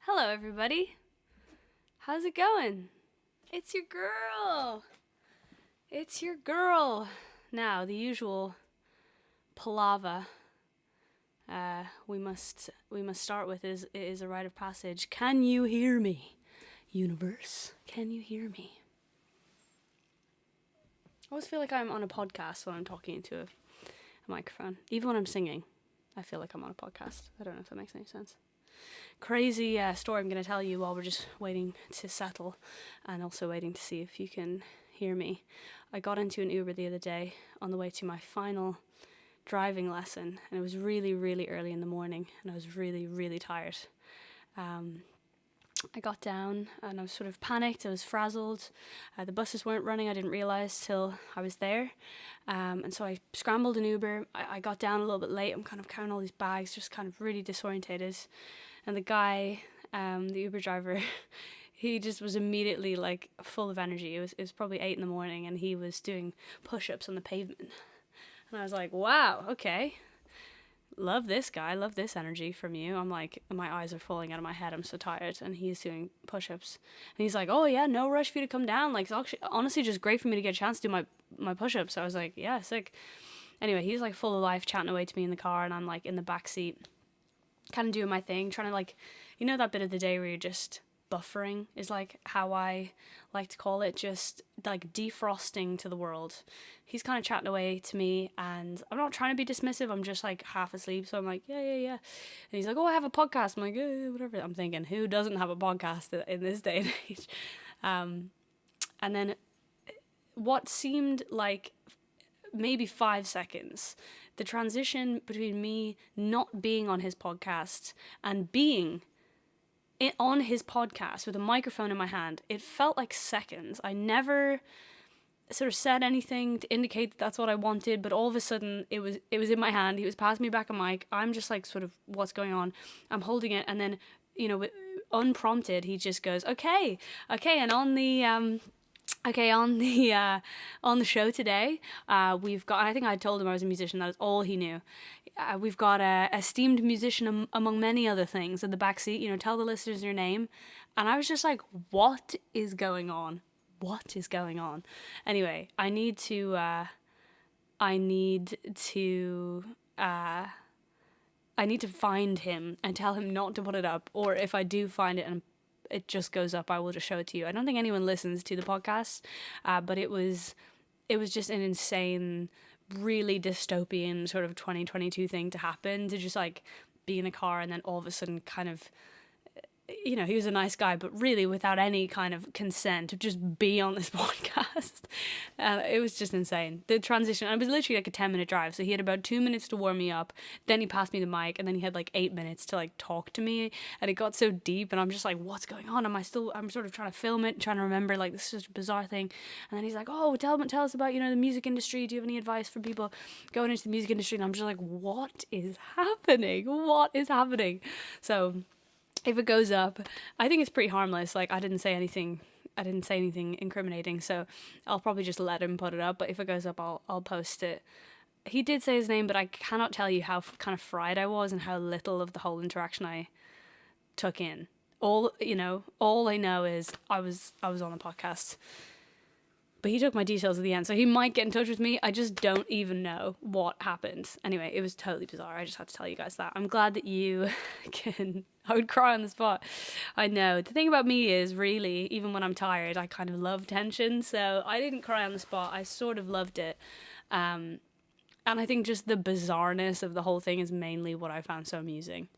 Hello, everybody. How's it going? It's your girl. It's your girl. Now, the usual palaver we must start with is a rite of passage. Can you hear me, universe? Can you hear me? I always feel like I'm on a podcast when I'm talking into a microphone. Even when I'm singing, I feel like I'm on a podcast. I don't know if that makes any sense. Crazy story I'm going to tell you while we're just waiting to settle and also waiting to see if you can hear me. I got into an Uber the other day on the way to my final driving lesson, and it was really, really early in the morning, and I was really, really tired. I got down and I was sort of panicked. I was frazzled. The buses weren't running. I didn't realise till I was there. And so I scrambled an Uber. I got down a little bit late. I'm kind of carrying all these bags, just kind of really disorientated. And the guy, the Uber driver, he just was immediately like full of energy. It was probably 8 a.m, and he was doing push-ups on the pavement. And I was like, wow, okay. Love this guy, love this energy from you. I'm like, my eyes are falling out of my head. I'm so tired. And he's doing push-ups. And he's like, oh yeah, no rush for you to come down. Like, it's actually, honestly, just great for me to get a chance to do my push-ups. So I was like, yeah, sick. Anyway, he's like full of life, chatting away to me in the car. And I'm like in the back seat, kind of doing my thing, trying to like, you know, that bit of the day where you're just buffering is like how I like to call it, just like defrosting to the world. He's kind of chatting away to me, and I'm not trying to be dismissive. I'm just like half asleep, so I'm like, yeah. And he's like, oh, I have a podcast. I'm like, whatever. I'm thinking, who doesn't have a podcast in this day and age? And then what seemed like maybe 5 seconds, the transition between me not being on his podcast and being on his podcast with a microphone in my hand, it felt like seconds. I never sort of said anything to indicate that that's what I wanted, but all of a sudden it was in my hand. He was passing me back a mic. I'm just like, sort of, what's going on? I'm holding it, and then, you know, unprompted, he just goes, okay, and on the on the show today, we've got, I think I told him I was a musician, that is all he knew. We've got a esteemed musician among many other things in the backseat, you know, tell the listeners your name. And I was just like, what is going on? What is going on? Anyway, I need to find him and tell him not to put it up, or if I do find it and it just goes up, I will just show it to you. I don't think anyone listens to the podcast, but it was just an insane, really dystopian sort of 2022 thing to happen, to just like be in a car and then all of a sudden kind of, you know, he was a nice guy, but really without any kind of consent, to just be on this podcast. It was just insane. The transition, it was literally like a 10-minute drive. So he had about 2 minutes to warm me up. Then he passed me the mic, and then he had like 8 minutes to like talk to me. And it got so deep, and I'm just like, what's going on? I'm sort of trying to film it, trying to remember, like, this is such a bizarre thing. And then he's like, oh, tell us about, you know, the music industry. Do you have any advice for people going into the music industry? And I'm just like, what is happening? What is happening? So if it goes up, I think it's pretty harmless. Like, I didn't say anything incriminating, so I'll probably just let him put it up. But if it goes up, I'll post it. He did say his name, but I cannot tell you how kind of fried I was and how little of the whole interaction I took in. All I know is I was on the podcast. But he took my details at the end, so he might get in touch with me. I just don't even know what happened. Anyway, it was totally bizarre. I just had to tell you guys that. I'm glad that you can... I would cry on the spot. I know. The thing about me is, really, even when I'm tired, I kind of love tension. So I didn't cry on the spot. I sort of loved it. And I think just the bizarreness of the whole thing is mainly what I found so amusing.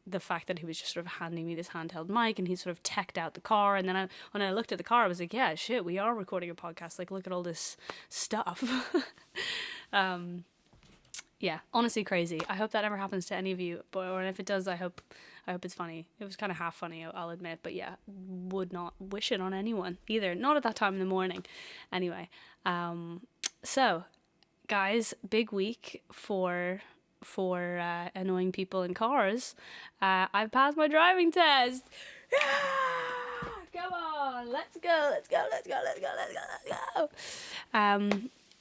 The fact that he was just sort of handing me this handheld mic, and he sort of teched out the car, and then when I looked at the car, I was like, yeah, shit, we are recording a podcast. Like, look at all this stuff. Yeah, honestly crazy. I hope that never happens to any of you, or if it does, I hope it's funny. It was kind of half funny, I'll admit, but yeah, would not wish it on anyone either, not at that time in the morning. Anyway, so guys, big week for annoying people in cars. I've passed my driving test. Come on, let's go.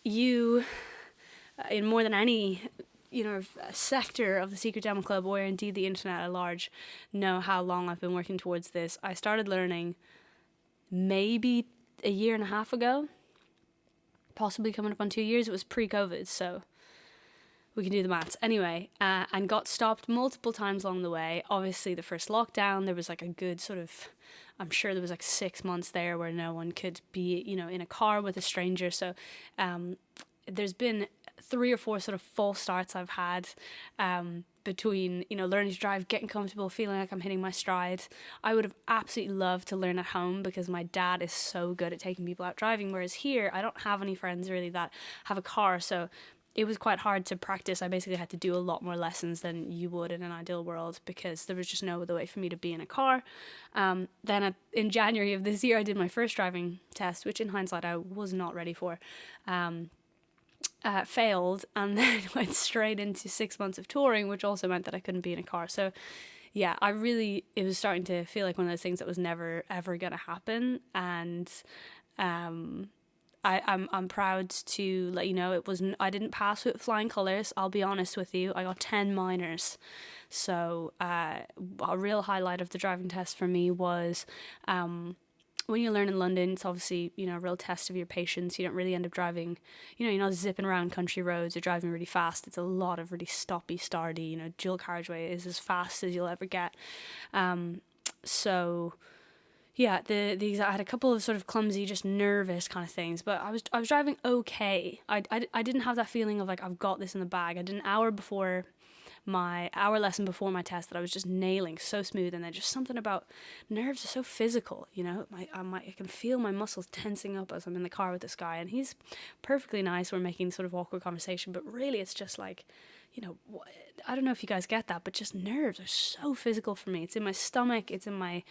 You, in more than any a sector of the Secret Demo Club, or indeed the internet at large, know how long I've been working towards this. I started learning maybe a year and a half ago, possibly coming up on 2 years. It was pre-COVID, so we can do the maths. Anyway, and got stopped multiple times along the way. Obviously, the first lockdown, there was like a good sort of, I'm sure there was like 6 months there where no one could be, in a car with a stranger. So there's been 3 or 4 sort of false starts I've had between, learning to drive, getting comfortable, feeling like I'm hitting my stride. I would have absolutely loved to learn at home because my dad is so good at taking people out driving. Whereas here, I don't have any friends really that have a car. So it was quite hard to practice. I basically had to do a lot more lessons than you would in an ideal world because there was just no other way for me to be in a car. Then in January of this year, I did my first driving test, which in hindsight I was not ready for. Failed, and then went straight into 6 months of touring, which also meant that I couldn't be in a car. So yeah, it was starting to feel like one of those things that was never ever going to happen. And I'm proud to let you know I didn't pass with flying colours. I'll be honest with you, I got 10 minors. So a real highlight of the driving test for me was when you learn in London, it's obviously, a real test of your patience. You don't really end up driving, you're not zipping around country roads or driving really fast. It's a lot of really stoppy, starty, dual carriageway is as fast as you'll ever get. So yeah, I had a couple of sort of clumsy, just nervous kind of things, but I was driving okay. I didn't have that feeling of like, I've got this in the bag. I did an hour lesson before my test that I was just nailing so smooth, and then just something about nerves are so physical, I can feel my muscles tensing up as I'm in the car with this guy, and he's perfectly nice. We're making sort of awkward conversation, but really it's just like, I don't know if you guys get that, but just nerves are so physical for me. It's in my stomach, it's in my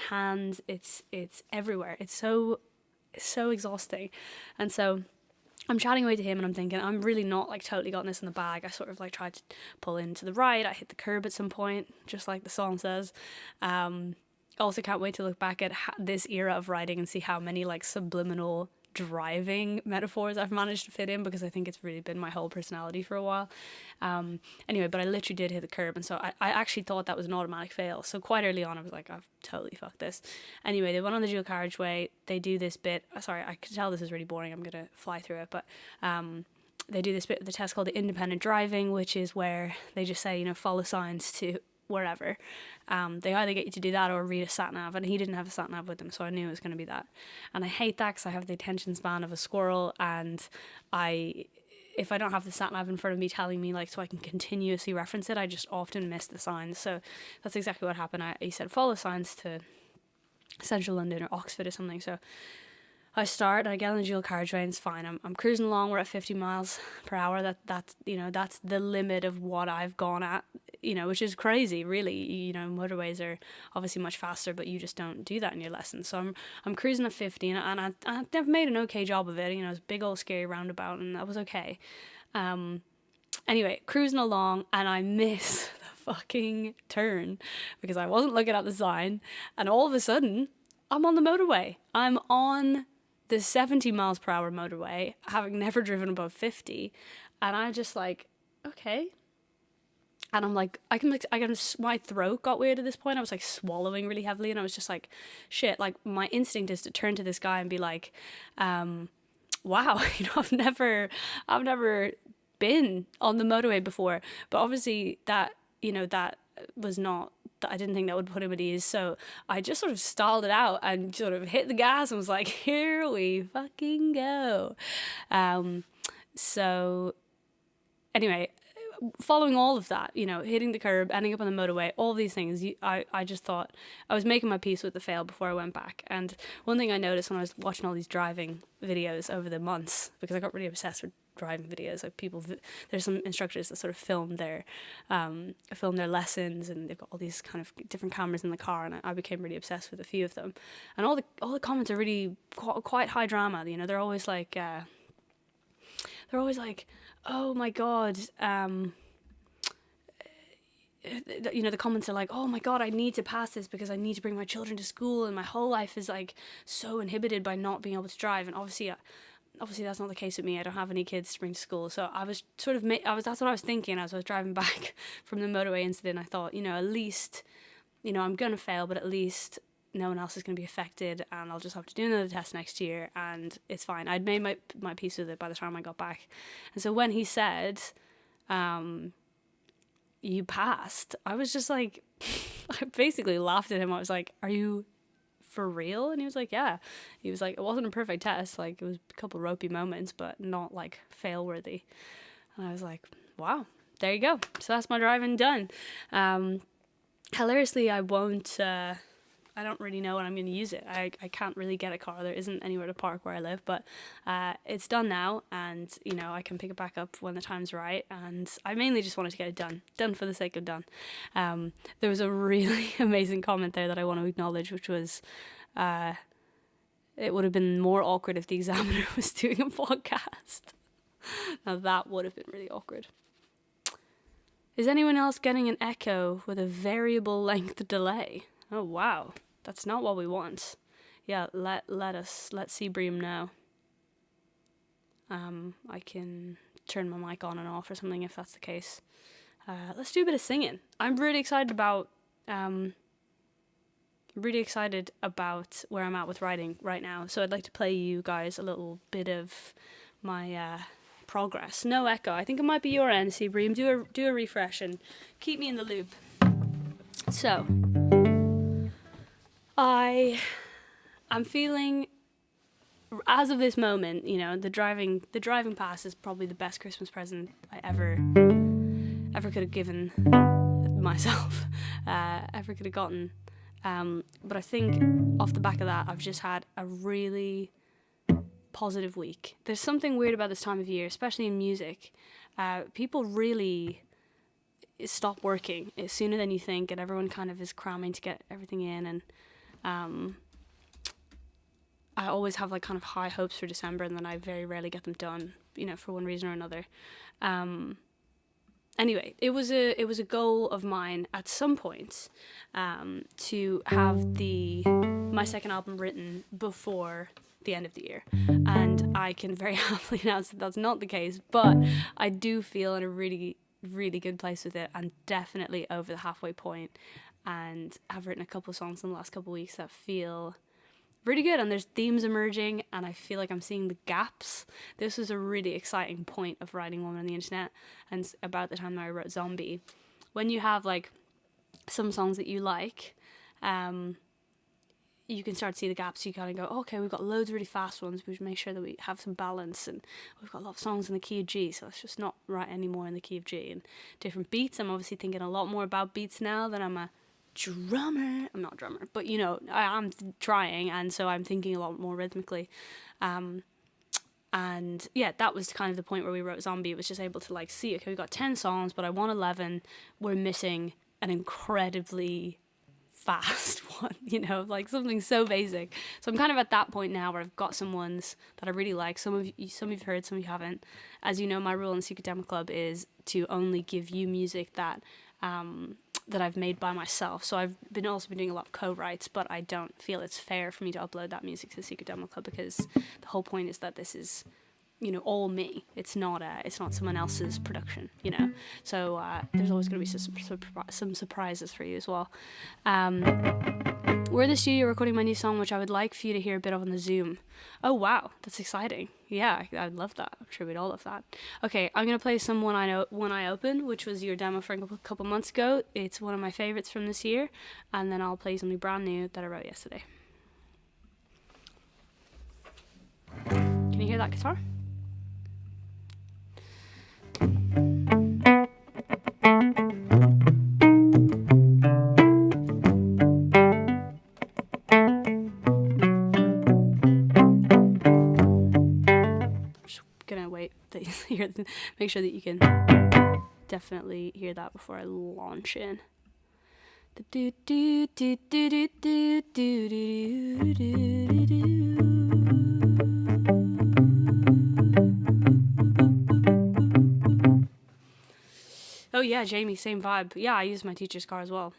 hands, it's everywhere. It's so exhausting. And so I'm chatting away to him and I'm thinking, I'm really not like totally gotten this in the bag. I sort of like tried to pull into the right. I hit the curb at some point, just like the song says. Also can't wait to look back at this era of writing and see how many like subliminal driving metaphors I've managed to fit in, because I think it's really been my whole personality for a while. Anyway, but I literally did hit the curb, and so I actually thought that was an automatic fail. So quite early on I was like, I've totally fucked this. Anyway, they went on the dual carriageway. They do this bit, sorry, I can tell this is really boring, I'm gonna fly through it, but they do this bit of the test called the independent driving, which is where they just say, follow signs to wherever. They either get you to do that or read a sat nav, and he didn't have a sat nav with him, so I knew it was going to be that. And I hate that because I have the attention span of a squirrel, and if I don't have the sat nav in front of me telling me so I can continuously reference it, I just often miss the signs. So that's exactly what happened. He said follow signs to Central London or Oxford or something. So I start and I get on the dual carriageway and it's fine. I'm cruising along. We're at 50 miles per hour. That's the limit of what I've gone at, which is crazy, really. Motorways are obviously much faster, but you just don't do that in your lessons. So I'm cruising at 50 and I've made an okay job of it. It was a big old scary roundabout and that was okay. Anyway, cruising along and I miss the fucking turn because I wasn't looking at the sign, and all of a sudden I'm on the motorway. I'm on the 70 miles per hour motorway, having never driven above 50, and I'm just like, okay. And I'm like, my throat got weird at this point. I was like swallowing really heavily, and I was just like, shit. Like my instinct is to turn to this guy and be like, wow, I've never been on the motorway before, but obviously that was not. I didn't think that would put him at ease, so I just sort of stalled it out and sort of hit the gas and was like, here we fucking go. So anyway, following all of that, hitting the curb, ending up on the motorway, all these things, I just thought I was making my peace with the fail before I went back. And one thing I noticed when I was watching all these driving videos over the months, because I got really obsessed with driving videos, like there's some instructors that sort of film their lessons, and they've got all these kind of different cameras in the car, and I became really obsessed with a few of them, and all the comments are really quite high drama. They're always like oh my god, the comments are like, oh my god, I need to pass this because I need to bring my children to school, and my whole life is like so inhibited by not being able to drive. And obviously obviously that's not the case with me. I don't have any kids to bring to school. So I was sort of, that's what I was thinking as I was driving back from the motorway incident. I thought, at least, I'm going to fail, but at least no one else is going to be affected, and I'll just have to do another test next year, and it's fine. I'd made my peace with it by the time I got back. And so when he said, you passed, I was just like, I basically laughed at him. I was like, are you for real? And he was like, yeah. He was like, it wasn't a perfect test. Like, it was a couple ropey moments, but not like fail worthy. And I was like, wow, there you go. So that's my driving done. Hilariously, I don't really know when I'm going to use it. I can't really get a car. There isn't anywhere to park where I live, but it's done now, and I can pick it back up when the time's right. And I mainly just wanted to get it done for the sake of done. There was a really amazing comment there that I want to acknowledge, which was, it would have been more awkward if the examiner was doing a podcast. Now that would have been really awkward. Is anyone else getting an echo with a variable length delay? Oh wow. That's not what we want. Yeah, let Bream know. I can turn my mic on and off or something if that's the case. Let's do a bit of singing. I'm really excited about where I'm at with writing right now. So I'd like to play you guys a little bit of my progress. No echo. I think it might be your end, Bream. Do a refresh and keep me in the loop. So I'm feeling, as of this moment, the driving pass is probably the best Christmas present I ever could have given myself, ever could have gotten. But I think off the back of that, I've just had a really positive week. There's something weird about this time of year, especially in music. People really stop working sooner than you think, and everyone kind of is cramming to get everything in, and I always have like kind of high hopes for December, and then I very rarely get them done, for one reason or another. Anyway, it was a goal of mine at some point to have my second album written before the end of the year, and I can very happily announce that that's not the case, but I do feel in a really, really good place with it, and definitely over the halfway point, and I've written a couple of songs in the last couple of weeks that feel really good, and there's themes emerging, and I feel like I'm seeing the gaps. This was a really exciting point of writing Woman on the Internet, and about the time that I wrote Zombie. When you have like some songs that you like, you can start to see the gaps. You kind of go, oh, okay, we've got loads of really fast ones, we should make sure that we have some balance, and we've got a lot of songs in the key of G, so let's just not write any more in the key of G, and different beats. I'm obviously thinking a lot more about beats now than I'm a drummer. I'm not a drummer, but I'm trying, and so I'm thinking a lot more rhythmically. And yeah, that was kind of the point where we wrote Zombie. It was just able to like see, okay, we've got 10 songs, but I want 11. We're missing an incredibly fast one, like something so basic. So I'm kind of at that point now where I've got some ones that I really like. Some you've heard, some you haven't. As you know, my rule in Secret Demo Club is to only give you music that I've made by myself. So I've also been doing a lot of co-writes, but I don't feel it's fair for me to upload that music to the Secret Demo Club, because the whole point is that this is, all me. It's not someone else's production, So there's always going to be some surprises for you as well. We're in the studio recording my new song, which I would like for you to hear a bit of on the Zoom. Oh wow, that's exciting. Yeah, I'd love that. I'm sure we'd all love that. Okay, I'm gonna play some When I Open, which was your demo from a couple months ago. It's one of my favorites from this year, and then I'll play something brand new that I wrote yesterday. Can you hear that guitar? Make sure that you can definitely hear that before I launch in. Oh yeah, Jamie, same vibe. Yeah, I use my teacher's car as well.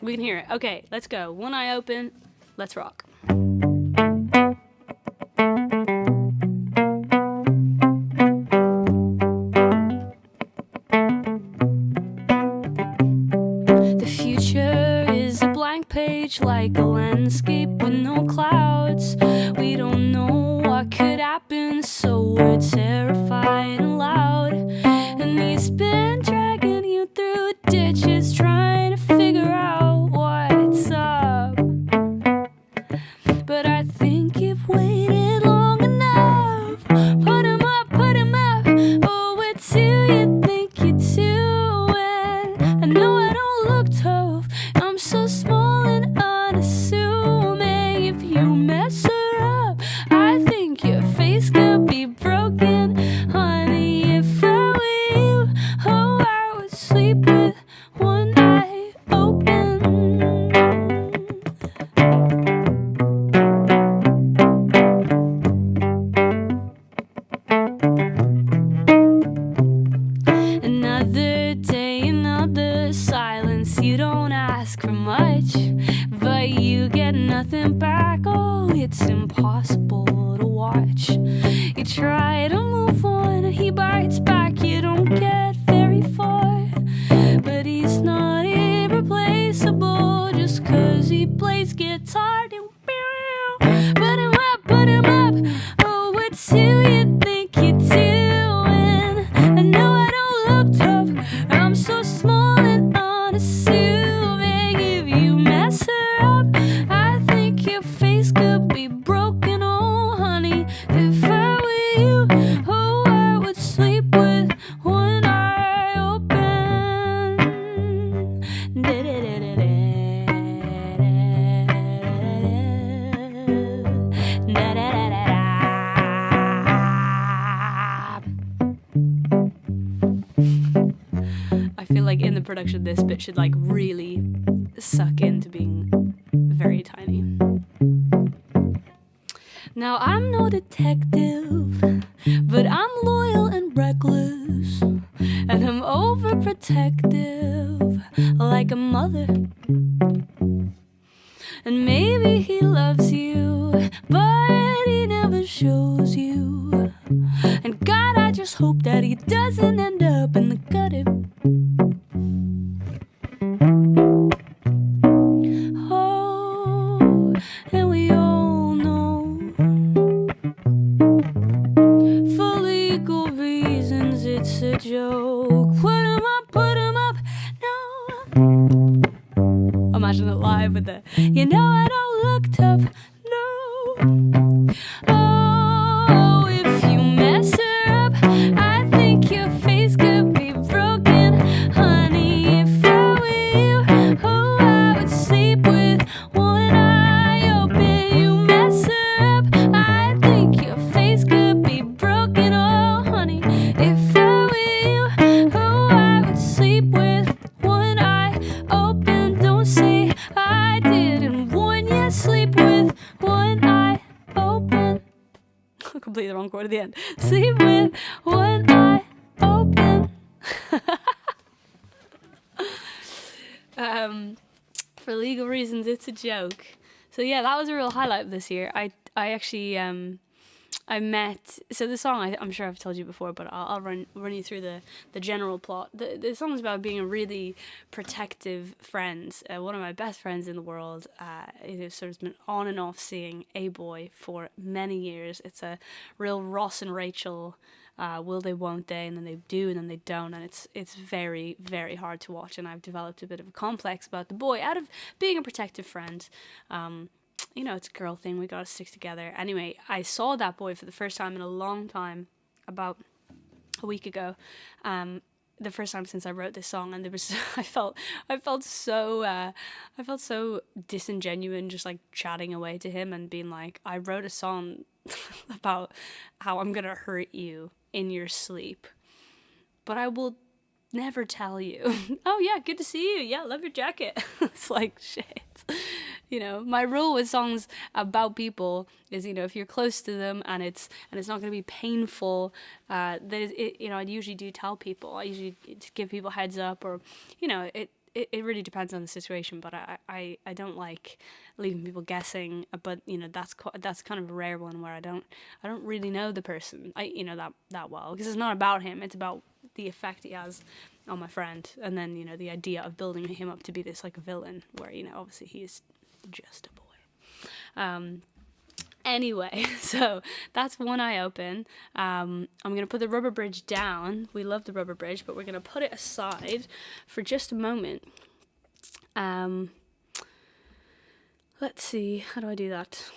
We can hear it. Okay, let's go. One eye open. Let's rock. stage like a landscape with no clouds. We don't know what could happen, so we're terrified and loud. And he's been dragging you through ditches, trying to figure out what's up. But I think you've waited long enough. Put him up, put him up. Oh, it's who you think you're doing. I know I don't look tough. I'm so small and unassuming. If you mess her up, I think your face could be broken. Honey, if I were you, oh, I would sleep with one eye open. Another day, another silence. You don't ask for much, but you get nothing back. Oh, it's impossible to watch. You try to move on and he bites back. You don't get very far, but he's not irreplaceable just 'cause he plays guitar. Put him up, put him up. Oh, it's who you think you're doing. I know I don't look tough. I'm so small and unassuming. If you mess her up, I think your face could be broken. Oh, honey, if I were you, oh, I would sleep with one eye open. I feel like in the production this bit should like really suck into being very tiny. Now I'm no detective, but I'm loyal and reckless, and I'm overprotective like a mother. And maybe he loves you, but he never shows you. And God, I just hope that he doesn't end up in the gutter. Oh, and we all know, for legal reasons, it's a joke. Put him up, put him up. No. Imagine it live with the, you know I don't look tough. No. Oh, if you mess her up, I think your face could be broken. Honey, if I were you, oh, I would sleep with one eye open. You mess her up, I think your face could be broken. Oh, honey, if I were you, oh, I would sleep with one eye open. Don't say I didn't warn you. Sleep with one eye open. Completely the wrong chord at the end. Sleep with one eye open. For legal reasons, it's a joke. So yeah, that was a real highlight of this year. I actually I met, so the song, I'm sure I've told you before, but I'll run you through the general plot. The song is about being a really protective friend. One of my best friends in the world, sort of been on and off seeing a boy for many years. It's a real Ross and Rachel, will they, won't they, and then they do, and then they don't, and it's very, very hard to watch, and I've developed a bit of a complex about the boy out of being a protective friend. You know, it's a girl thing, we gotta stick together. Anyway, I saw that boy for the first time in a long time, about a week ago. The first time since I wrote this song, and there was I felt so disingenuous, just like chatting away to him and being like, I wrote a song about how I'm gonna hurt you in your sleep, but I will never tell you. Oh yeah, good to see you. Yeah, love your jacket. It's like, shit. You know, my rule with songs about people is, you know, if you're close to them and it's not going to be painful, I usually do tell people. I usually give people heads up, or, you know, it really depends on the situation. But I don't like leaving people guessing. But you know, that's kind of a rare one where I don't really know the person that well, because it's not about him. It's about the effect he has on my friend, and then, you know, the idea of building him up to be this like a villain, where, you know, obviously he's Just a boy. Anyway, so that's One Eye Open. I'm going to put the Rubber Bridge down. We love the Rubber Bridge, but we're going to put it aside for just a moment. Let's see, how do I do that?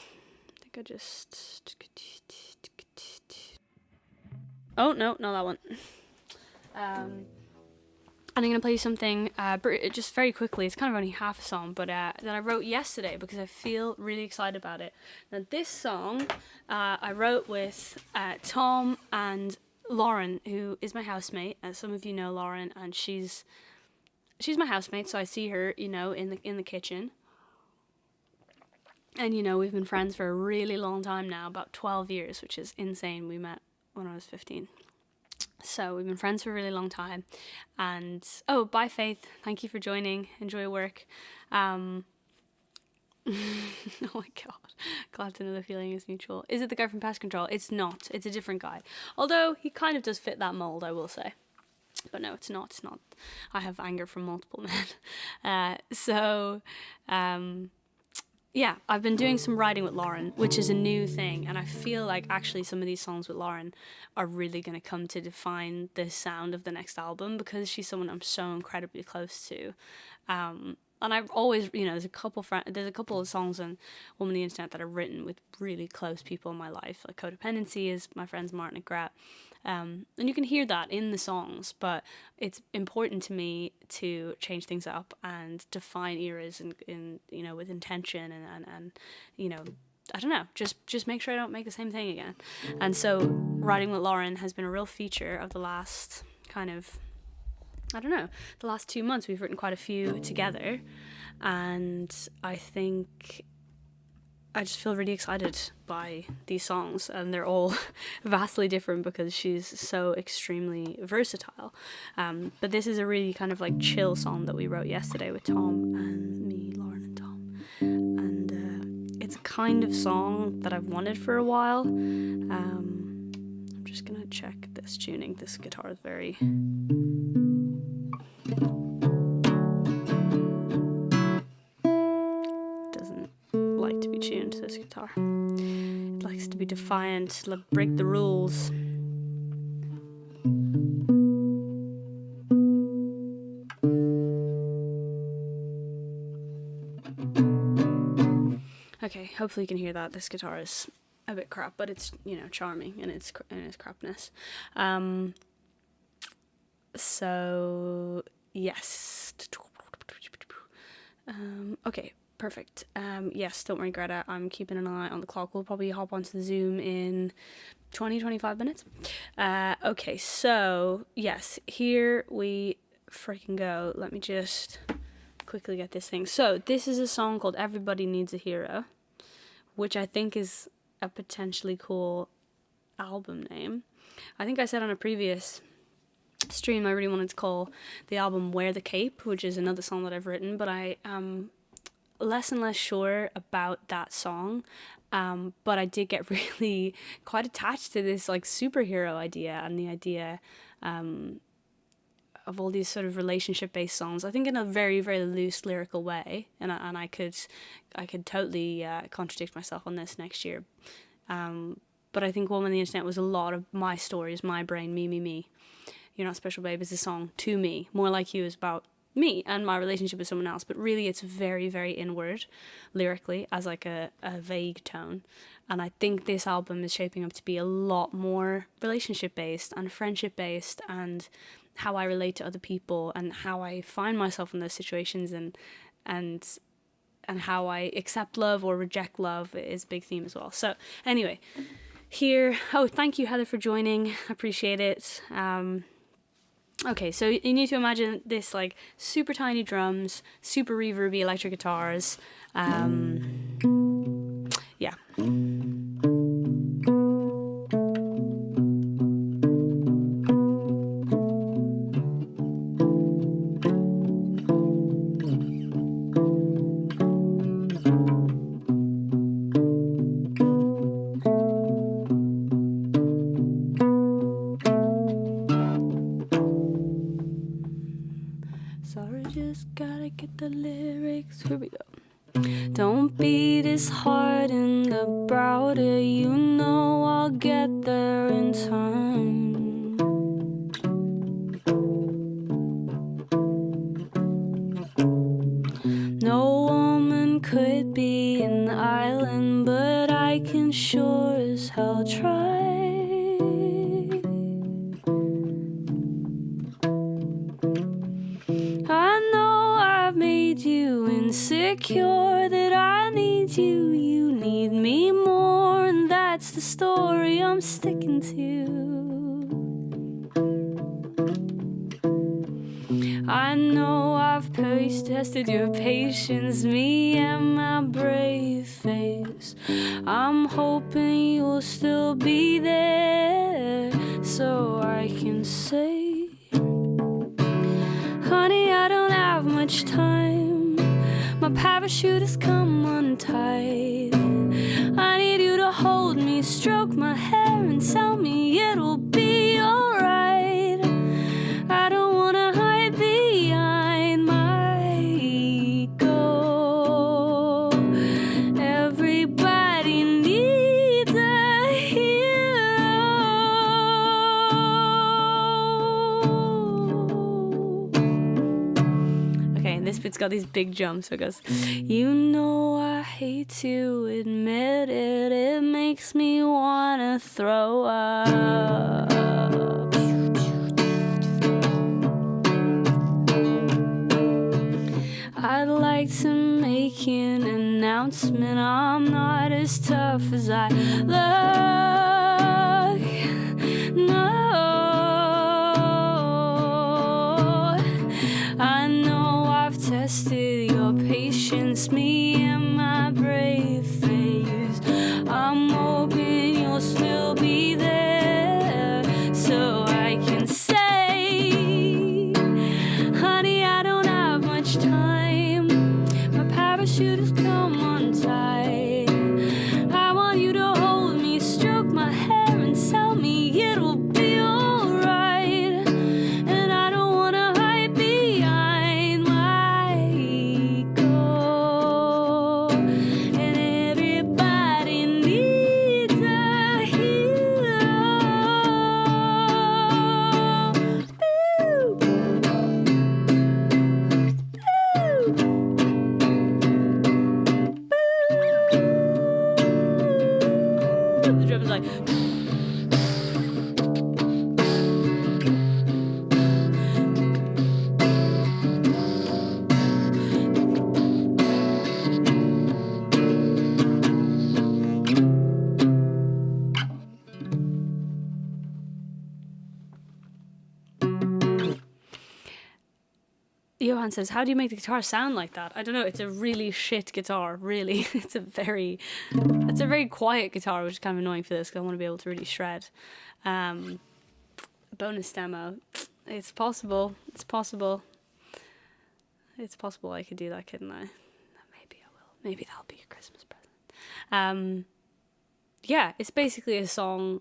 I think I just... Oh, no, not that one. And I'm going to play you something just very quickly. It's kind of only half a song, but that I wrote yesterday because I feel really excited about it. Now, this song I wrote with Tom and Lauren, who is my housemate. As some of you know Lauren, and she's my housemate, so I see her, in the kitchen. And, we've been friends for a really long time now, about 12 years, which is insane. We met when I was 15. So we've been friends for a really long time. And, bye, Faith. Thank you for joining. Enjoy work. Oh my God. Glad to know the feeling is mutual. Is it the guy from Pest Control? It's not. It's a different guy. Although he kind of does fit that mold, I will say. But no, it's not. It's not. I have anger from multiple men. Yeah, I've been doing some writing with Lauren, which is a new thing, and I feel like actually some of these songs with Lauren are really going to come to define the sound of the next album, because she's someone I'm so incredibly close to. And I've always, there's a couple of songs on Woman on the Internet that are written with really close people in my life, like Codependency is my friends Martin and Grat. And you can hear that in the songs, but it's important to me to change things up and define eras in with intention and I don't know, just make sure I don't make the same thing again. And so writing with Lauren has been a real feature of the last the last 2 months. We've written quite a few together, and I think I just feel really excited by these songs, and they're all vastly different because she's so extremely versatile. But this is a really kind of like chill song that we wrote yesterday with Tom and me, Lauren and Tom. And it's a kind of song that I've wanted for a while. I'm just going to check this tuning. This guitar is very... like to be tuned to this guitar. It likes to be defiant, like break the rules. Okay, hopefully you can hear that. This guitar is a bit crap, but it's, charming in its crapness. So yes. Okay. Perfect. Yes, don't worry, Greta. I'm keeping an eye on the clock. We'll probably hop onto the Zoom in 20-25 minutes. Okay, so yes, here we freaking go. Let me just quickly get this thing. So this is a song called Everybody Needs a Hero, which I think is a potentially cool album name. I think I said on a previous stream I really wanted to call the album Wear the Cape, which is another song that I've written, but I am less and less sure about that song, but I did get really quite attached to this like superhero idea, and the idea of all these sort of relationship based songs, I think in a very, very loose lyrical way, and I could totally contradict myself on this next year, but I think Woman on the Internet was a lot of my stories, my brain, me. You're Not Special Babe is a song to me. More Like You is about me and my relationship with someone else, but really it's very, very inward lyrically as like a vague tone. And I think this album is shaping up to be a lot more relationship based and friendship based, and how I relate to other people and how I find myself in those situations, and how I accept love or reject love is a big theme as well. So anyway, here, thank you, Heather, for joining. Appreciate it. Okay, so you need to imagine this like super tiny drums, super reverby electric guitars. Yeah. Sorry, just gotta get the lyrics. Here we go. Don't be disheartened about it, you know I'll get there in time. No woman could be an island, but I can sure as hell try. I know I've made you insecure, that I need you, you need me more, and that's the story I'm sticking to. I know I've tested your patience, me and my brave face. I'm hoping you'll still be there, so I can say, honey, I don't have much time. My parachute has come untied. I need you to hold me, stroke my hair, and tell me it'll be alright. I don't wanna hide behind my ego. Everybody needs a hero. Okay, and this bit's got these big jumps, so it goes, you know I hate to admit it, it makes me wanna throw up. I'd like to make an announcement, I'm not as tough as I look. No, I know I've tested your patience, me and my brave face. I'm hoping you'll still be there, so I can say, honey, I don't have much time. My parachute has come untied. I want you to hold me, stroke my hair, and tell me it'll be alright. And I don't wanna hide behind my ego. And everybody needs a hero. The drum's like, Johan says, how do you make the guitar sound like that? I don't know, it's a really shit guitar, really. It's a very quiet guitar, which is kind of annoying for this, because I want to be able to really shred. Bonus demo. It's possible I could do that, couldn't I? Maybe I will. Maybe that'll be a Christmas present. Yeah, it's basically a song.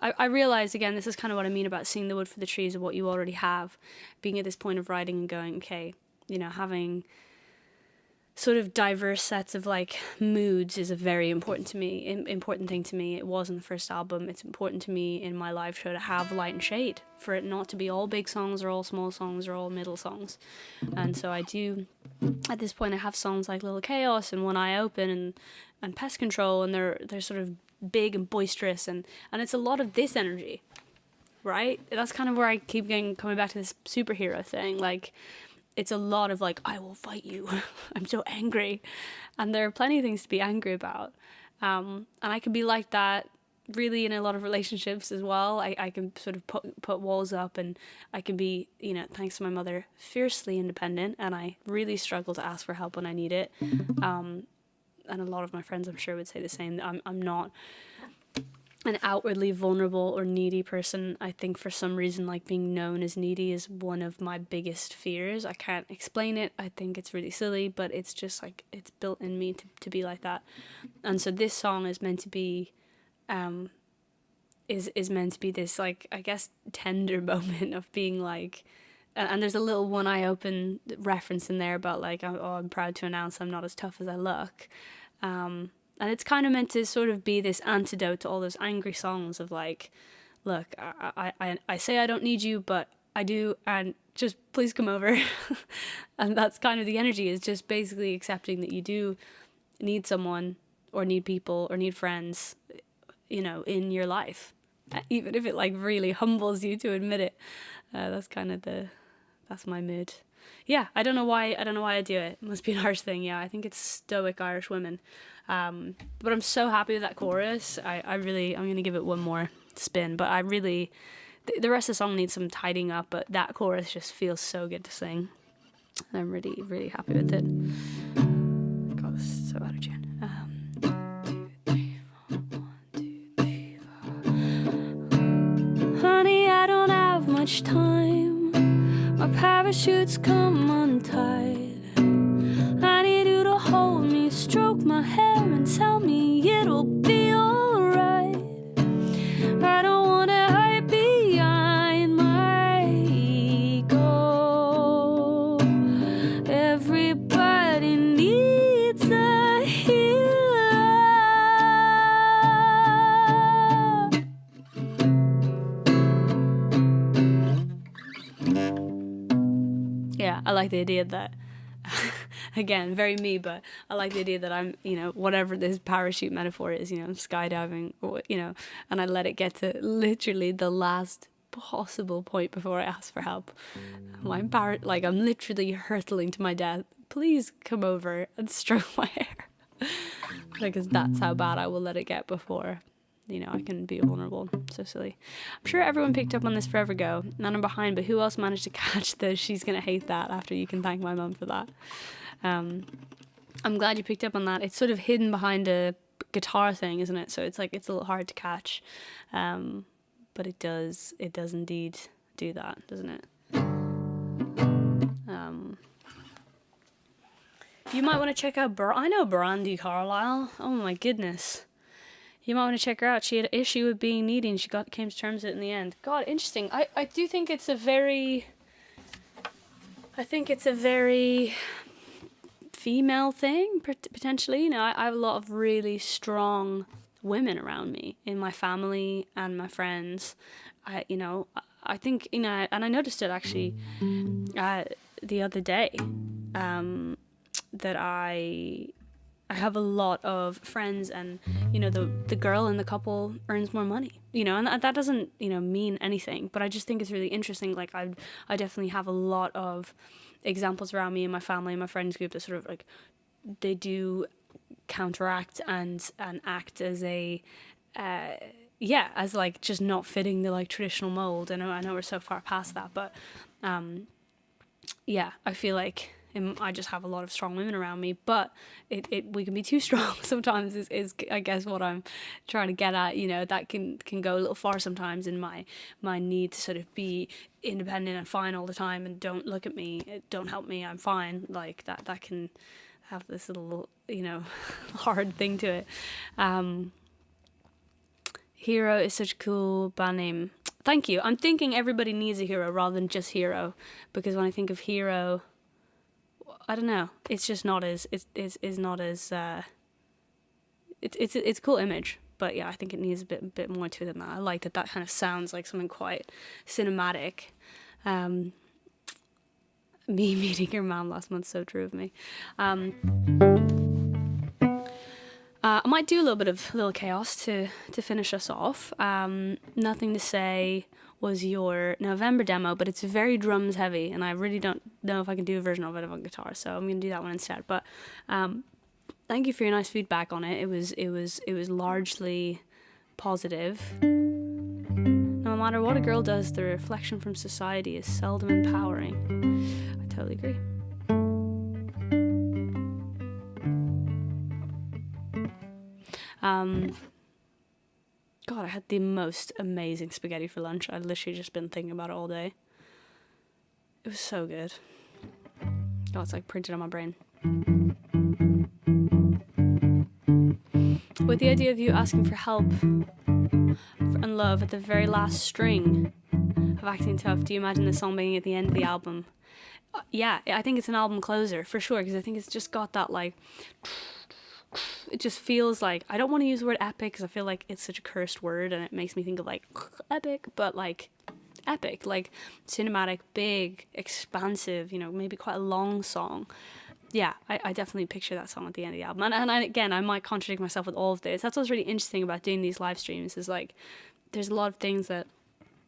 I realize, again, this is kind of what I mean about seeing the wood for the trees of what you already have, being at this point of writing and going, okay, you know, having sort of diverse sets of like moods is a very important thing to me. It was in the first album. It's important to me in my live show to have light and shade, for it not to be all big songs or all small songs or all middle songs. And so I do, at this point, I have songs like Little Chaos and One Eye Open and Pest Control, and they're sort of big and boisterous, and it's a lot of this energy, right? That's kind of where I keep coming back to this superhero thing. Like, it's a lot of like, I will fight you. I'm so angry. And there are plenty of things to be angry about. And I can be like that really in a lot of relationships as well. I can sort of put walls up, and I can be, you know, thanks to my mother, fiercely independent, and I really struggle to ask for help when I need it. And a lot of my friends, I'm sure, would say the same. I'm not an outwardly vulnerable or needy person. I think for some reason, like, being known as needy is one of my biggest fears. I can't explain it. I think it's really silly, but it's just like, it's built in me to be like that. And so this song is meant to be, is meant to be this, like, I guess, tender moment of being like, and there's a little One Eye Open reference in there about like, oh, I'm proud to announce I'm not as tough as I look. And it's kind of meant to sort of be this antidote to all those angry songs of like, look, I say I don't need you, but I do, and just please come over. And that's kind of the energy, is just basically accepting that you do need someone, or need people, or need friends, you know, in your life, even if it like really humbles you to admit it. That's kind of that's my mood. Yeah, I don't know why I do it. It must be an Irish thing. Yeah, I think it's stoic Irish women. But I'm so happy with that chorus. I'm going to give it one more spin, but I really, the rest of the song needs some tidying up, but that chorus just feels so good to sing. And I'm really, really happy with it. God, this is so out of tune. 1, 2, 3, 4. Honey, I don't have much time. My parachute's come untied. I need you to hold me, stroke my hair, and tell me it'll be alright. I don't wanna hide behind my ego. Everybody needs a hero. Yeah, I like the idea that again, very me, but I like the idea that I'm, you know, whatever this parachute metaphor is, you know, skydiving, or, you know, and I let it get to literally the last possible point before I ask for help. I'm literally hurtling to my death. Please come over and stroke my hair. Because that's how bad I will let it get before, you know, I can be vulnerable. So silly. I'm sure everyone picked up on this forever ago, and I'm behind, but who else managed to catch the she's gonna hate that after you can thank my mum for that? I'm glad you picked up on that. It's sort of hidden behind a guitar thing, isn't it? So it's like, it's a little hard to catch. But it does indeed do that, doesn't it? You might want to check out I know Brandy Carlisle. Oh my goodness. You might want to check her out. She had an issue with being needy, and she came to terms with it in the end. God, interesting. I do think it's a very female thing, potentially. You know, I have a lot of really strong women around me in my family and my friends. I think, you know, and I noticed it actually the other day, that I have a lot of friends, and, you know, the girl in the couple earns more money, you know, and that doesn't, you know, mean anything, but I just think it's really interesting. Like, I definitely have a lot of examples around me in my family and my friends group that sort of like, they do counteract and act as a as like just not fitting the like traditional mold. I know we're so far past that, but I feel like I just have a lot of strong women around me, but we can be too strong sometimes is I guess what I'm trying to get at. You know, that can go a little far sometimes in my need to sort of be independent and fine all the time, and don't look at me, don't help me, I'm fine. Like that can have this little, you know, hard thing to it. Hero is such a cool band name. Thank you. I'm thinking everybody needs a hero rather than just hero, because when I think of hero, I don't know, it's just not as it's a cool image, but yeah, I think it needs a bit more to it than that. I like that kind of sounds like something quite cinematic. Me meeting your mom last month, so true of me. I might do a little bit of Little Chaos to finish us off. Nothing to Say was your November demo, but it's very drums heavy, and I really don't know if I can do a version of it on guitar, so I'm gonna do that one instead. But thank you for your nice feedback on it. It was largely positive. No matter what a girl does, the reflection from society is seldom empowering. I totally agree. God, I had the most amazing spaghetti for lunch. I'd literally just been thinking about it all day. It was so good. Oh, it's like printed on my brain. With the idea of you asking for help and love at the very last string, of Acting Tough. Do you imagine the song being at the end of the album? Yeah, I think it's an album closer for sure, because I think it's just got that like, it just feels like, I don't want to use the word epic because I feel like it's such a cursed word and it makes me think of like epic, but like epic, like cinematic, big, expansive, you know, maybe quite a long song. Yeah, I definitely picture that song at the end of the album. And again, I might contradict myself with all of this. That's what's really interesting about doing these live streams, is like, there's a lot of things that,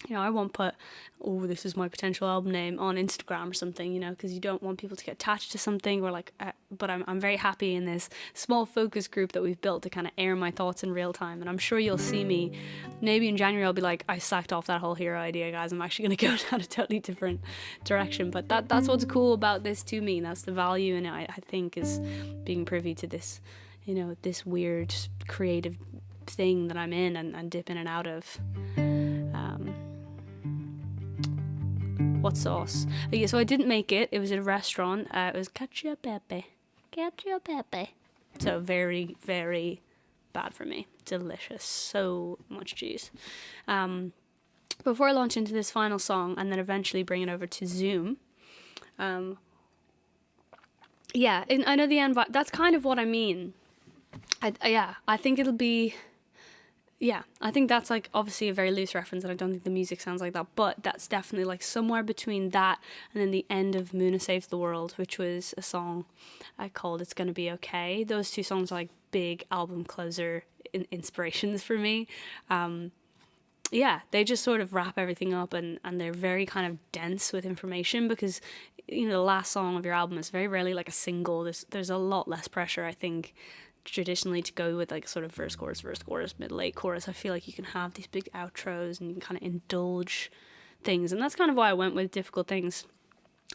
you know, I won't put, oh, this is my potential album name on Instagram or something, you know, because you don't want people to get attached to something, or like, but I'm very happy in this small focus group that we've built to kind of air my thoughts in real time. And I'm sure you'll see me, maybe in January I'll be like, I sacked off that whole hero idea, guys. I'm actually going to go down a totally different direction. But that's what's cool about this to me. That's the value in it, I think, is being privy to this, you know, this weird creative thing that I'm in and dip in and out of. What sauce? Yeah, so I didn't make it. It was at a restaurant. It was cacio e pepe. Cacio e pepe. So very, very bad for me. Delicious. So much cheese. Before I launch into this final song and then eventually bring it over to Zoom. Yeah, I know the end. That's kind of what I mean. I think it'll be... Yeah, I think that's like obviously a very loose reference, and I don't think the music sounds like that, but that's definitely like somewhere between that and then the end of Muna Saves the World, which was a song I called It's Gonna Be Okay. Those two songs are like big album closer inspirations for me. Yeah, they just sort of wrap everything up, and they're very kind of dense with information, because, you know, the last song of your album is very rarely like a single. There's a lot less pressure, I think, traditionally, to go with like sort of verse chorus, mid late chorus. I feel like you can have these big outros and you can kind of indulge things, and that's kind of why I went with Difficult Things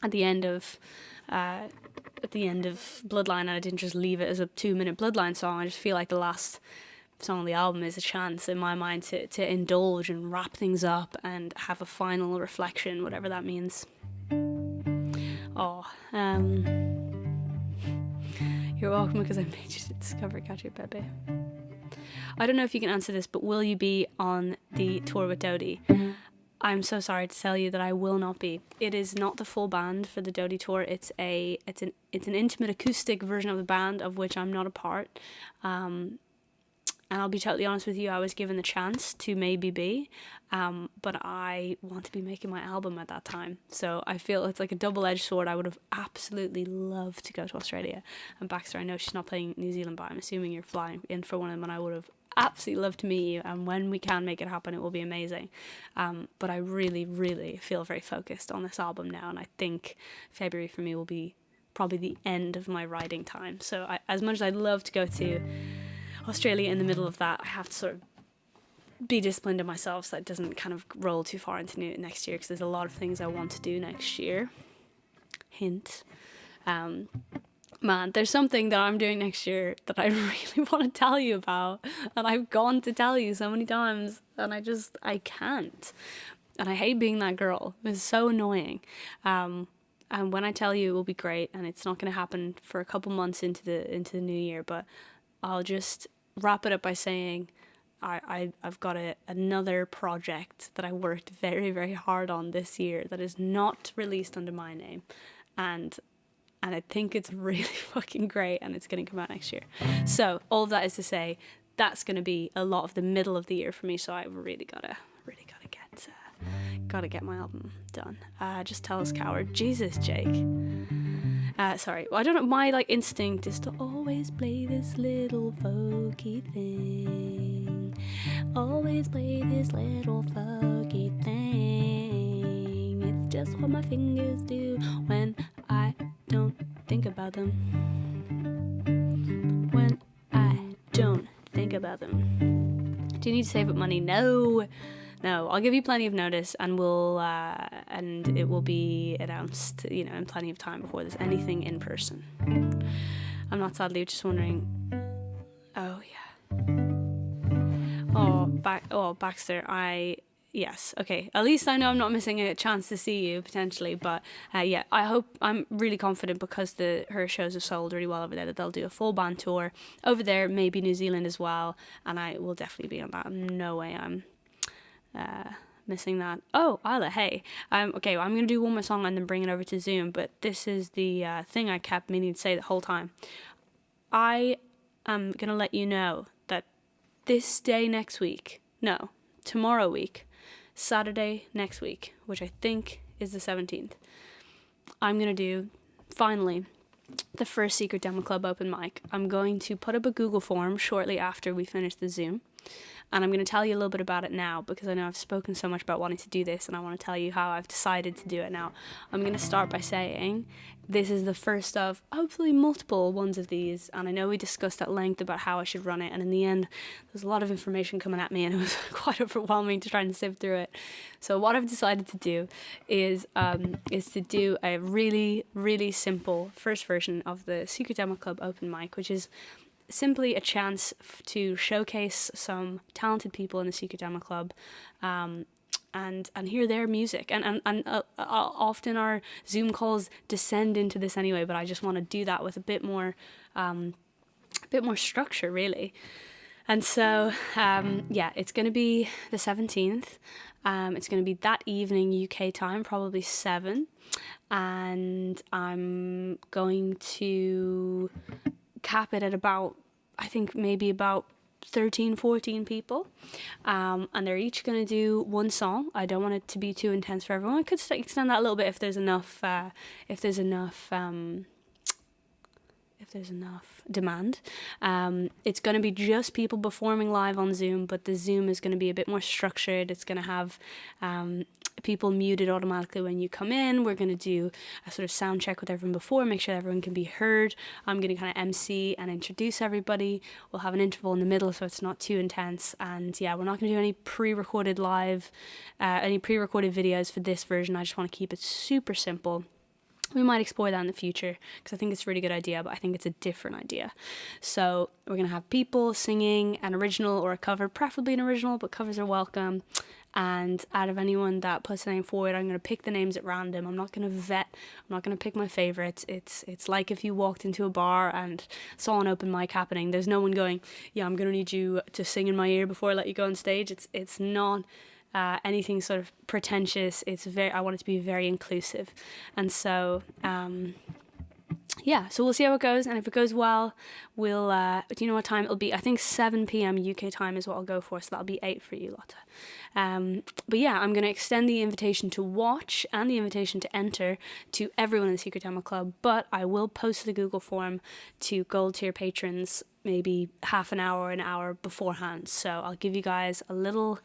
at the end of Bloodline, and I didn't just leave it as a 2-minute Bloodline song. I just feel like the last song on the album is a chance in my mind to indulge and wrap things up and have a final reflection, whatever that means. You're welcome, because I made you to discover Cacio e Pepe. I don't know if you can answer this, but will you be on the tour with Dodie? I'm so sorry to tell you that I will not be. It is not the full band for the Dodie tour. It's an intimate acoustic version of the band, of which I'm not a part. And I'll be totally honest with you, I was given the chance to maybe be, but I want to be making my album at that time. So I feel it's like a double-edged sword. I would have absolutely loved to go to Australia. And Baxter, I know she's not playing New Zealand, but I'm assuming you're flying in for one of them, and I would have absolutely loved to meet you. And when we can make it happen, it will be amazing. But I really, really feel very focused on this album now, and I think February for me will be probably the end of my writing time. So as much as I'd love to go to Australia in the middle of that, I have to sort of be disciplined in myself so that it doesn't kind of roll too far into next year, because there's a lot of things I want to do next year. Hint. Man, there's something that I'm doing next year that I really want to tell you about, and I've gone to tell you so many times, and I can't. And I hate being that girl. It's so annoying. And when I tell you, it will be great, and it's not going to happen for a couple months into the new year, but I'll just wrap it up by saying I've got another project that I worked very, very hard on this year that is not released under my name, and I think it's really fucking great, and it's going to come out next year. So all of that is to say, that's going to be a lot of the middle of the year for me, so I really gotta get my album done. Just tell us, coward. Jesus, Jake. Sorry, I don't know, my like instinct is to always play this little folky thing. Always play this little folky thing. It's just what my fingers do when I don't think about them. When I don't think about them. Do you need to save up money? No, I'll give you plenty of notice, and and it will be announced, in plenty of time before there's anything in person. I'm not sadly just wondering. Oh yeah. Baxter. Yes. Okay. At least I know I'm not missing a chance to see you potentially. But yeah, I'm really confident, because her shows have sold really well over there, that they'll do a full band tour over there, maybe New Zealand as well, and I will definitely be on that. No way I'm missing that. Oh, Isla, hey. Okay, well, I'm going to do one more song and then bring it over to Zoom, but this is the thing I kept meaning to say the whole time. I am going to let you know that this day next week, no, tomorrow week, Saturday next week, which I think is the 17th, I'm going to do, finally, the first Secret Demo Club open mic. I'm going to put up a Google form shortly after we finish the Zoom. And I'm going to tell you a little bit about it now because I know I've spoken so much about wanting to do this, and I want to tell you how I've decided to do it now. I'm going to start by saying this is the first of hopefully multiple ones of these, and I know we discussed at length about how I should run it, and in the end there's a lot of information coming at me and it was quite overwhelming to try and sift through it. So what I've decided to do is to do a really, really simple first version of the Secret Demo Club open mic, which is simply a chance to showcase some talented people in the Secret Demo Club, and hear their music. And often our Zoom calls descend into this anyway, but I just want to do that with a bit more structure, really. And so, it's going to be the 17th. It's going to be that evening UK time, probably 7. And I'm going to cap it at about, I think maybe about 13, 14 people, and they're each going to do one song. I don't want it to be too intense for everyone. I could extend that a little bit if there's enough demand. It's going to be just people performing live on Zoom, but the Zoom is going to be a bit more structured. It's going to have people muted automatically when you come in. We're going to do a sort of sound check with everyone before, make sure everyone can be heard. I'm going to kind of MC and introduce everybody. We'll have an interval in the middle so it's not too intense. And yeah, we're not going to do any pre-recorded videos for this version. I just want to keep it super simple. We might explore that in the future because I think it's a really good idea, but I think it's a different idea. So we're going to have people singing an original or a cover, preferably an original, but covers are welcome. And out of anyone that puts a name forward, I'm going to pick the names at random. I'm not going to vet. I'm not going to pick my favorites. It's like if you walked into a bar and saw an open mic happening. There's no one going, yeah, I'm going to need you to sing in my ear before I let you go on stage. It's not anything sort of pretentious. I want it to be very inclusive. And so, so we'll see how it goes. And if it goes well, we'll, do you know what time it'll be? I think 7 p.m. UK time is what I'll go for. So that'll be 8 for you, Lotta. But yeah, I'm going to extend the invitation to watch and the invitation to enter to everyone in the Secret Demo Club. But I will post the Google form to gold tier patrons maybe half an hour beforehand. So I'll give you guys a little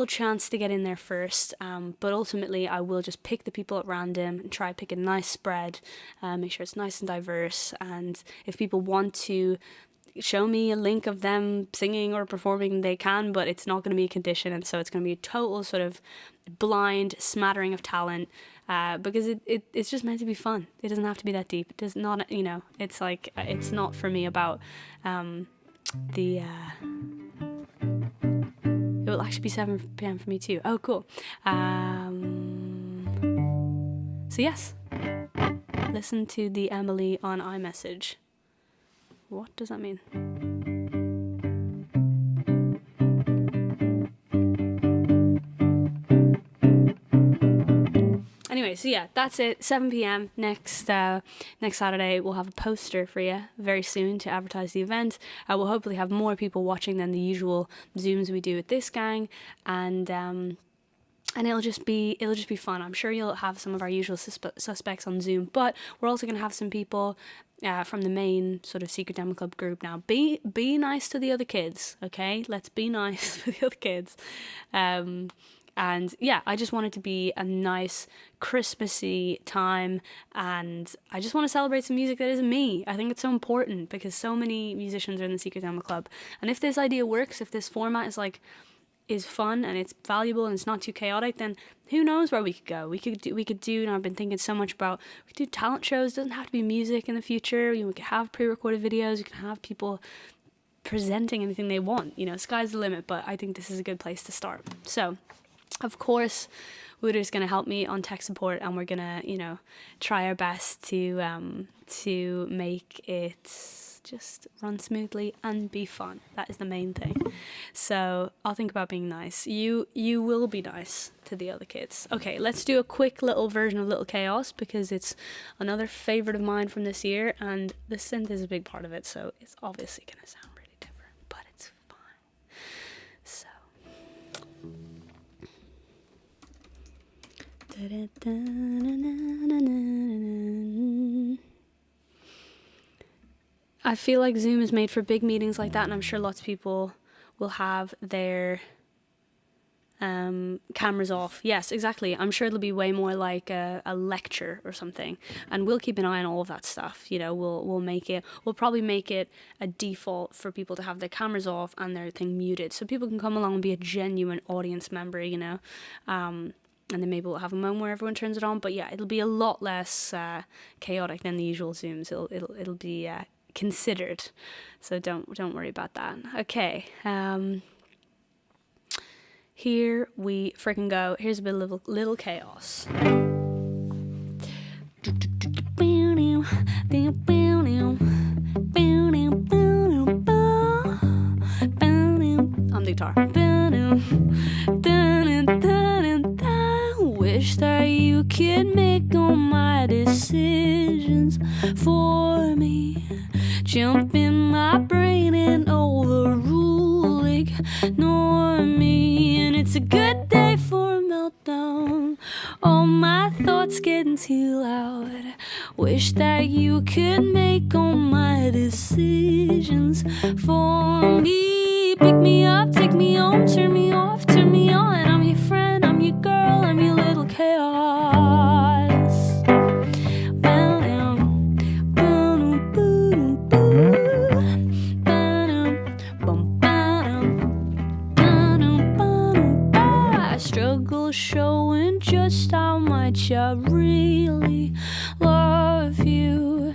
chance to get in there first, but ultimately I will just pick the people at random and try to pick a nice spread, make sure it's nice and diverse. And if people want to show me a link of them singing or performing, they can, but it's not going to be a condition, and so it's going to be a total sort of blind smattering of talent, because it's just meant to be fun. It doesn't have to be that deep. It does not, it's like, it's not for me about it will actually be 7 p.m. for me too. Oh, cool. So yes, listen to the Emily on iMessage. What does that mean? Anyway, so yeah, that's it. 7 p.m. next Saturday. We'll have a poster for you very soon to advertise the event. We'll hopefully have more people watching than the usual Zooms we do with this gang, and it'll just be fun. I'm sure you'll have some of our usual suspects on Zoom, but we're also going to have some people from the main sort of Secret Demo Club group. Now, be nice to the other kids, okay? Let's be nice to the other kids. And yeah, I just want it to be a nice Christmassy time, and I just want to celebrate some music that isn't me. I think it's so important because so many musicians are in the Secret Demo Club, and if this idea works, if this format is fun and it's valuable and it's not too chaotic, then who knows where we could go. We could do, and I've been thinking so much about, we could do talent shows. It doesn't have to be music in the future. We could have pre-recorded videos. We can have people presenting anything they want. Sky's the limit, but I think this is a good place to start. So, of course, Wooder's going to help me on tech support, and we're going to, try our best to make it just run smoothly and be fun. That is the main thing. So I'll think about being nice. You will be nice to the other kids. Okay, let's do a quick little version of Little Chaos, because it's another favorite of mine from this year, and the synth is a big part of it, so it's obviously gonna sound really different, but it's fine. So I feel like Zoom is made for big meetings like that, and I'm sure lots of people will have their cameras off. Yes, exactly. I'm sure it'll be way more like a lecture or something, and we'll keep an eye on all of that stuff. We'll probably make it a default for people to have their cameras off and their thing muted, so people can come along and be a genuine audience member. And then maybe we'll have a moment where everyone turns it on. But yeah, it'll be a lot less chaotic than the usual Zooms. It'll be considered, so don't worry about that. Okay, here we freaking go. Here's a bit of little chaos. On the guitar. Wish that you could make all my decisions for me. Jump in my brain and overrule, ignore me. And it's a good day for a meltdown. All my thoughts getting too loud. Wish that you could make all my decisions for me. Pick me up, take me home, turn me off, turn me on. I'm your friend, I'm your girl, I'm your little chaos. I struggle showing just how much I really love you.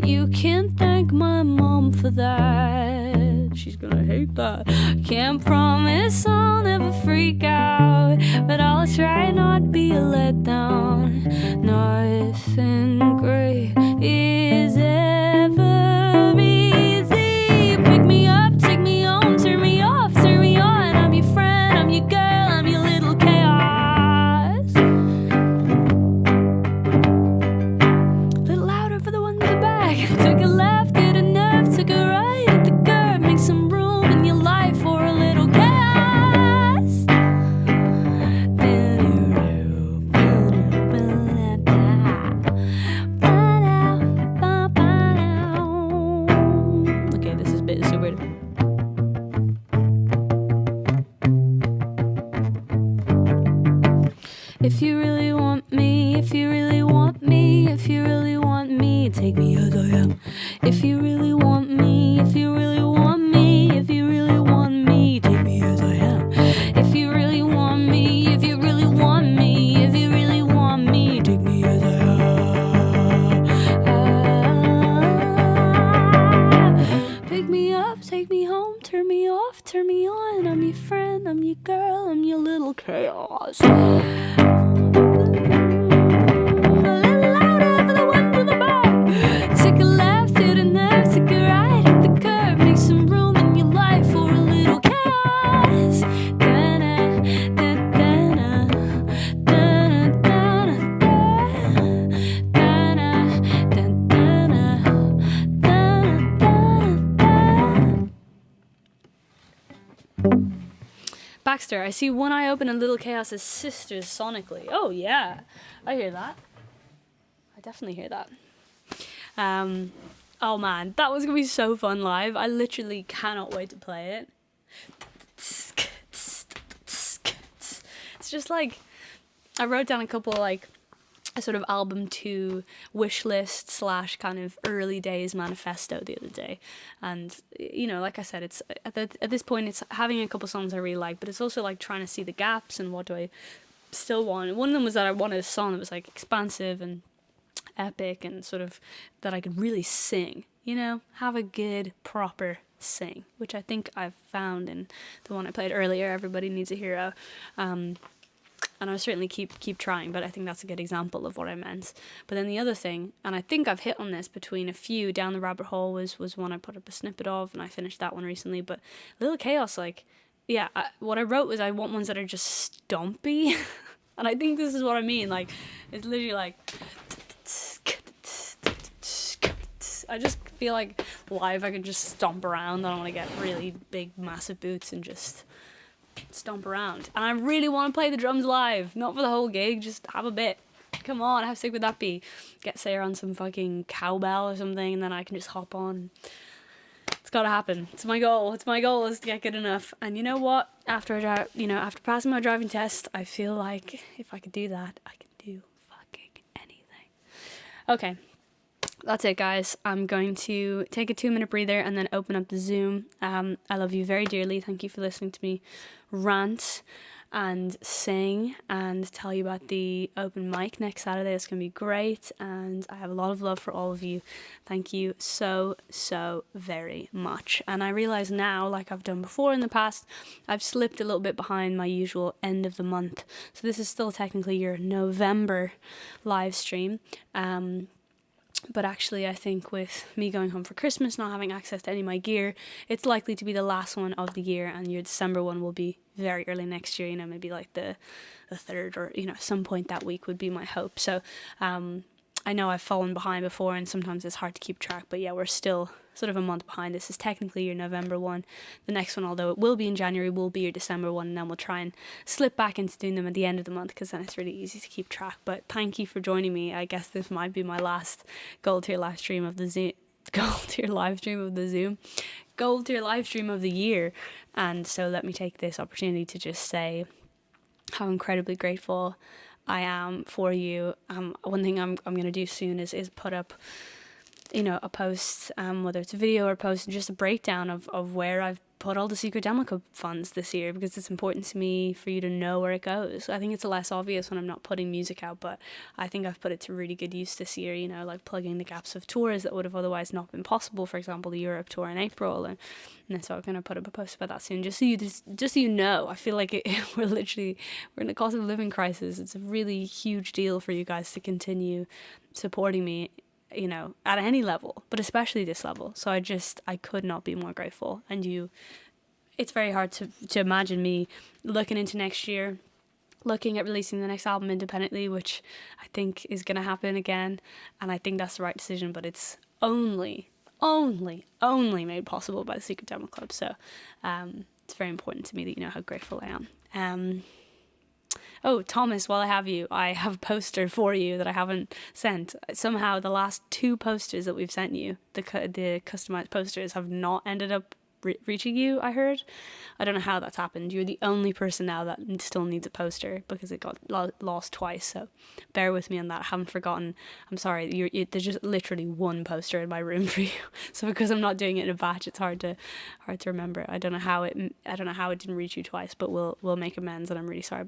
You can thank my mom for that. She's gonna hate that. Can't promise I'll never freak out, but I'll try not be a letdown. Nothing great is ever easy. Pick me up, take me home, turn me off, turn me on. I'm your friend, I'm your girl, I'm your little chaos. A little louder for the one in the back. Took a left, hit a nerve, took a right, hit the curb. Make some room in your life for a little chaos. Okay, this is a bit super. If you really want me, if you really want me, if you really want me, take me as I am. If you really want me, if you really want me, if you really want me, take me as I am. If you really want me, if you really want me, if you really want me, take me as I am. Pick me up, take me home, turn me off, turn me on. I'm your friend, I'm your girl, I'm your little chaos. Baxter, I see One Eye Open and Little Chaos as sisters sonically. Oh yeah, I hear that. I definitely hear that. Oh man, that was gonna be so fun live. I literally cannot wait to play it. It's just like, I wrote down a couple like a sort of album 2 wish list / kind of early days manifesto the other day, and like I said, it's at this point it's having a couple songs I really like, but it's also like trying to see the gaps and what do I still want. One of them was that I wanted a song that was like expansive and epic and sort of that I could really sing, have a good proper sing, which I think I've found in the one I played earlier, Everybody Needs a Hero. and I'll certainly keep trying, but I think that's a good example of what I meant. But then the other thing, and I think I've hit on this between a few, Down the Rabbit Hole was one I put up a snippet of, and I finished that one recently, but Little Chaos, like, yeah, what I wrote was I want ones that are just stompy, and I think this is what I mean, like, it's literally like, I just feel like live I could just stomp around. I don't want to get really big, massive boots and just stomp around. And I really want to play the drums live, not for the whole gig, just have a bit. Come on, how sick would that be? Get Sarah on some fucking cowbell or something, and then I can just hop on. It's gotta happen. It's my goal. It's my goal is to get good enough. And you know what? After passing my driving test, I feel like if I could do that, I could do fucking anything. Okay. That's it, guys. I'm going to take a 2-minute breather and then open up the Zoom. I love you very dearly. Thank you for listening to me rant and sing and tell you about the open mic next Saturday. It's going to be great, and I have a lot of love for all of you. Thank you so very much. And I realize now, like I've done before in the past, I've slipped a little bit behind my usual end of the month. So this is still technically your November live stream. But actually, I think with me going home for Christmas, not having access to any of my gear, it's likely to be the last one of the year, and your December one will be very early next year, maybe like the 3rd or, some point that week would be my hope. So I know I've fallen behind before, and sometimes it's hard to keep track, but yeah, we're still sort of a month behind. This is technically your November one. The next one, although it will be in January, will be your December one, and then we'll try and slip back into doing them at the end of the month, because then it's really easy to keep track. But thank you for joining me. I guess this might be my last Gold Tier live stream of the Zoom. Gold Tier live stream of the Zoom. Gold Tier live stream of the year. And so let me take this opportunity to just say how incredibly grateful I am for you. One thing I'm going to do soon is put up a post, whether it's a video or a post, just a breakdown of where I've put all the Secret Demo Club funds this year, because it's important to me for you to know where it goes. I think it's less obvious when I'm not putting music out, but I think I've put it to really good use this year, like plugging the gaps of tours that would have otherwise not been possible. For example, the Europe tour in April, and so I'm going to put up a post about that soon, just so you know. I feel like we're in a cost of living crisis. It's a really huge deal for you guys to continue supporting me, at any level, but especially this level. So I could not be more grateful. And it's very hard to imagine me looking into next year, looking at releasing the next album independently, which I think is going to happen again. And I think that's the right decision, but it's only made possible by the Secret Demo Club. So it's very important to me that you know how grateful I am. Oh, Thomas, while I have you, I have a poster for you that I haven't sent. Somehow the last 2 posters that we've sent you, the customized posters, have not ended up reaching you, I heard. I don't know how that's happened. You're the only person now that still needs a poster, because it got lost twice. So bear with me on that. I haven't forgotten. I'm sorry. There's just literally 1 poster in my room for you. So because I'm not doing it in a batch, it's hard to remember. I don't know how it didn't reach you twice, but we'll make amends, and I'm really sorry about that.